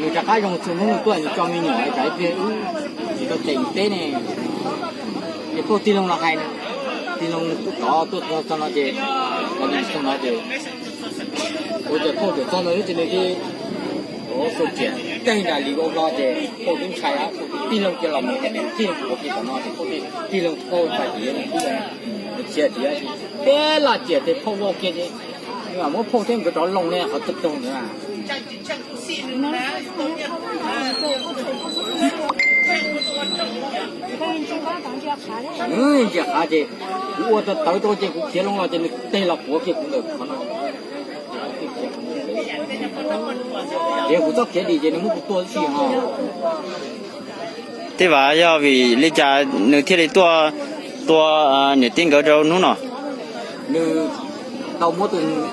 người ta cái dòng số mông tuổi cho mình nhỏ cái việc chỉ có chỉnh tết này cái phố tin là hay này tin đó tôi cho nó chơi nó đi cho nó chơi我这跑着找到有这那个我手机等一下离我老的跑动车啊地龙给老母地龙我给他妈的地龙跑在地上地龙接地下去别拉接的跑我给的你看我跑天个找龙呢好得动的啊这哈的我的到这个接龙了这对了我给工作可能也不知给理解你们不多去哈。thế và do vì lý cha nữ thiết lý tua nhiệt tin cỡ đâu nữa nữ tàu mỗi tuần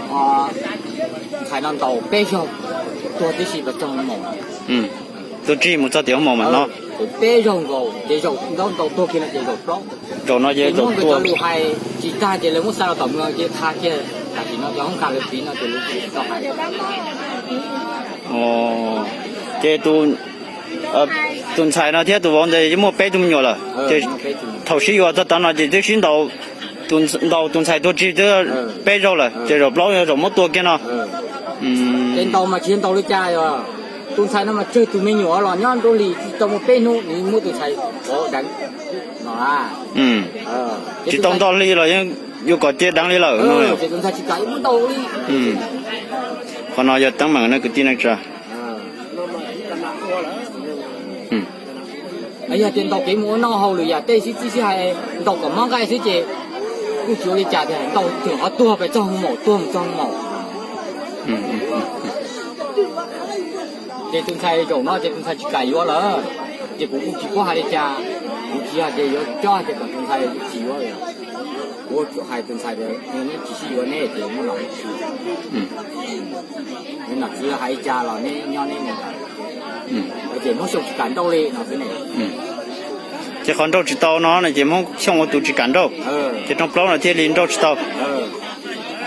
Thái Lan tàu bé rồng tua tí xí vật trong mỏ. tôi chỉ một số tiếng mỏ mà nó. bé rồng rồi để rồng đó tàu tua kia là để rồng đó. Rồi nó dễ rồng tua. Hay chỉ ta chỉ là muốn sao tàu nó chỉ tha kia là chỉ nó giống cả là tí nó chỉ lúc đó hay. Thế tuần sai nó thế tụi bọn đây chỉ mua bé tụi nhiều là, thầu sĩ vào tao nói chỉ xin tuần sai tôi chỉ cho bé rồi là, chỉ rồi lâu rồi mất tua kia nó. Trên tàu mà trên tàu đi cha rồi, tuần sai nó mà chơi tụi mình nhỏ rồi, nhon tôi lì tàu một bé nu, ni mua tuần sai có đánh, nó à. Chỉ tàu tàu lì rồi nhưng yêu có chết đáng lì rồi. Tuần sai chỉ cái muốn tàu đi. Còn nói giờ tăng bằng nó cứ tin anh cha. Ấy giờ trên tàu cái mua nó hầu rồi giờ đây chỉ hay tàu có mang cái gì chứ, cứ chiếu đi trả thì tàu thường họ tua phải trong mỏ. Trên tuần sai chỗ nó trên tuần sai chỉ cày vô là, cũng chỉ có hai đi trả, cũng chỉ hai để cho cái tuần sai chỉ vô rồi.我还真才的，你只是有那点么老去，你那只还加了你让你而且我手感到嘞，那是呢。chỉ còn đâu chỉ tàu nó này chỉ mong xong một tụ chỉ cản đâu, chỉ trong bao là thiên linh đâu chỉ tàu,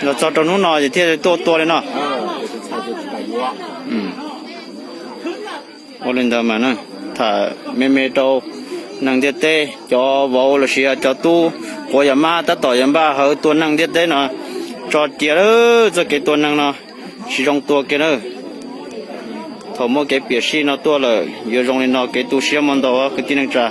nó cho trong nó nói thì thiên to lên nó. Ô lên đó mà nó, thà mê đâu, năng thiết tê cho vào là xia cho tu. Có nhà ma ta tỏi nhà ba hơi tuần năng thiết đấy nó cho tiền đó cho cái tuần năng nó chỉ trong tua cái nữa thầu mua cái bìa xi nó tua là giờ trong này nó cái tu xia món đó cái tiền năng trả